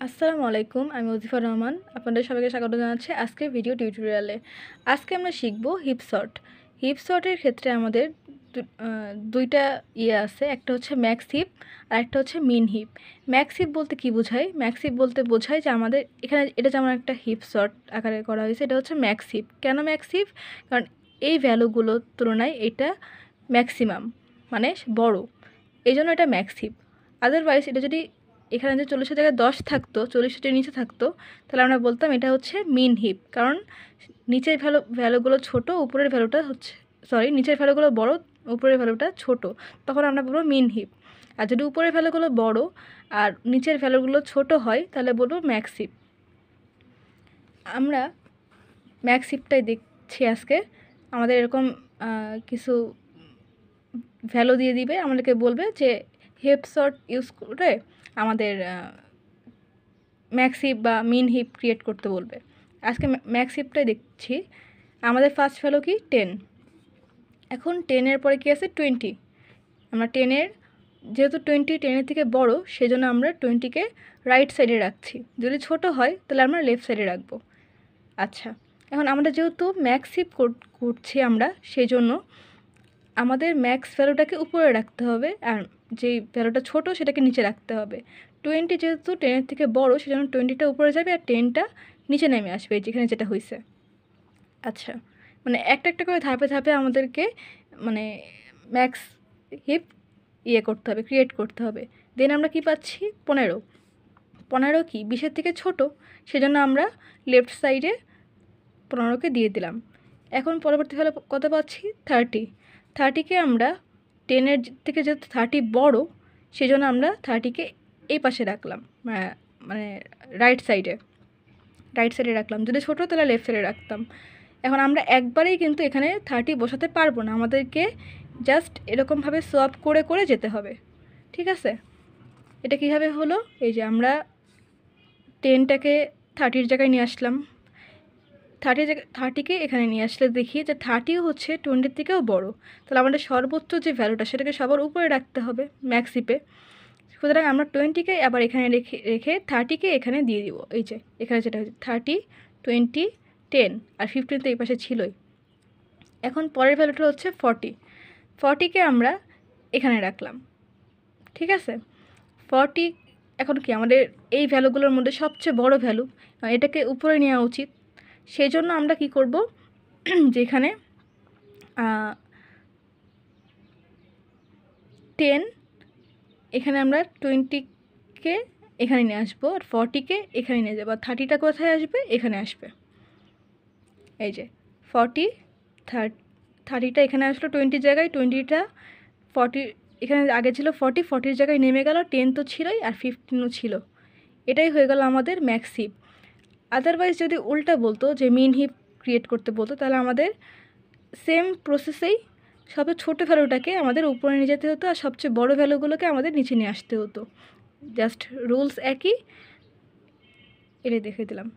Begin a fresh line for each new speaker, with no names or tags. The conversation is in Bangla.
আসসালামু আলাইকুম, আমি ওজিফা রহমান। আপনাদের সবাইকে স্বাগত জানাচ্ছি আজকের ভিডিও টিউটোরিয়ালে। আজকে আমরা শিখব হিপ সর্ট। হিপ সর্টের ক্ষেত্রে আমাদের দুইটা আছে, একটা হচ্ছে ম্যাক্স হিপ আর একটা হচ্ছে মিন হিপ। ম্যাক্স হিপ বলতে কী বোঝায়? ম্যাক্স হিপ বলতে বোঝায় যে আমাদের এখানে এটা যেমন একটা হিপ সর্ট আকারে করা হয়েছে, এটা হচ্ছে ম্যাক্স হিপ। কেন ম্যাক্স হিপ? কারণ এই ভ্যালুগুলোর তুলনায় এটা ম্যাক্সিমাম, মানে বড়, এই জন্য এটা ম্যাক্স হিপ। আদারওয়াইজ এটা যদি এখানে যে 40-এর জায়গায় 10 থাকতো, 40-এর নিচে থাকতো, তাহলে আমরা বলতাম এটা হচ্ছে মিন হিপ। কারণ নিচের ভ্যালুগুলো ছোট, উপরের ভ্যালুটা হচ্ছে নিচের ভ্যালুগুলো বড়, উপরের ভ্যালুটা ছোট, তখন আমরা বলবো মিন হিপ। আর যদি উপরের ভ্যালুগুলো বড় আর নিচের ভ্যালুগুলো ছোট হয়, তাহলে বলবো ম্যাক্স হিপ। আমরা ম্যাক্স হিপটাই দেখছি আজকে। আমাদের এরকম কিছু ভ্যালু দিয়ে দিবে, আমাদেরকে বলবে যে হিপ সর্ট ইউজ করে আমাদের ম্যাক্স হিপ বা মিন হিপ ক্রিয়েট করতে বলবে। আজকে ম্যাক্স হিপটাই দেখছি। আমাদের ফার্স্ট ভ্যালু কি 10। এখন 10-এর পরে কি আছে 20। আমরা 10-এর যেহেতু 10-এর থেকে বড়, সেই জন্য আমরা 20-কে রাইট সাইডে রাখছি। যদি ছোট হয় তাহলে আমরা লেফট সাইডে রাখবো। আচ্ছা, এখন আমরা যেহেতু ম্যাক্স হিপ করছি আমরা, সেই জন্য আমাদের ম্যাক্স ভ্যালুটাকে উপরে রাখতে হবে আর যেই ভ্যালুটা ছোট সেটাকে নিচে রাখতে হবে। 20 যেহেতু 10-এর থেকে বড়, সেজন্য 20টা উপরে যাবে আর 10টা নিচে নেমে আসবে, যেখানে যেটা হয়েছে। আচ্ছা, মানে একটা একটা করে ধাপে ধাপে আমাদেরকে মানে ম্যাক্স হিপ করতে হবে, ক্রিয়েট করতে হবে। দেন আমরা কি পাচ্ছি 15। 15 কি 20-এর থেকে ছোট, সেজন্য আমরা লেফট সাইডে 15কে দিয়ে দিলাম। এখন পরবর্তী ভ্যালু কত পাচ্ছি 30। 30কে আমরা 10-এর থেকে যেহেতু 30 বড়, সেজন্য আমরা 30কে এই পাশে রাখলাম, মানে রাইট সাইডে রাখলাম। যদি ছোটো তাহলে লেফট সাইডে রাখতাম। এখন আমরা একবারেই কিন্তু এখানে 30 বসাতে পারবো না, আমাদেরকে জাস্ট এরকমভাবে সোয়াপ করে করে যেতে হবে। ঠিক আছে, এটা কীভাবে হলো? এই যে আমরা 10টাকে 30-এর জায়গায় নিয়ে আসলাম, 30কে এখানে নিয়ে আসলে দেখি যে 30 হচ্ছে 20-এর থেকেও বড়। তাহলে আমাদের সর্বোচ্চ যে ভ্যালুটা সেটাকে সবার উপরে রাখতে হবে ম্যাক্স হিপে। সুতরাং আমরা 20কে আবার এখানে রেখে 30কে এখানে দিয়ে দিব। এই যে এখানে যেটা হচ্ছে 30, 20, 10 আর 15 তো এই পাশে ছিলই। এখন পরের ভ্যালুটা হচ্ছে 40। 40কে আমরা এখানে রাখলাম। ঠিক আছে, 40 এখন কি আমাদের এই ভ্যালুগুলোর মধ্যে সবচেয়ে বড় ভ্যালু, এটাকে উপরে নেওয়া উচিত। সেই জন্য আমরা কি করব, যেখানে 10, এখানে আমরা 20কে এখানে নিয়ে আসবো আর 40কে এখানে নিয়ে যাবো। আর 30টা কোথায় আসবে? এখানে আসবে। এই যে 40, 30টা এখানে আসলো 20-র জায়গায়, 20টা 40 এখানে আগে ছিল 40-40-র জায়গায় নেমে গেল, 10 তো ছিলই আর 15ও ছিল। এটাই হয়ে গেল আমাদের ম্যাক্স হিপ। আদারওয়াইজ যদি উল্টা বলতো যে মিন হিপ ক্রিয়েট করতে বলতো, তাহলে আমাদের সেম প্রসেসেই সবচেয়ে ছোটো ভ্যালুটাকে আমাদের উপরে নিয়ে যেতে হতো আর সবচেয়ে বড় ভ্যালুগুলোকে আমাদের নিচে নিয়ে আসতে হতো। জাস্ট রুলস একই, এটাই দেখে দিলাম।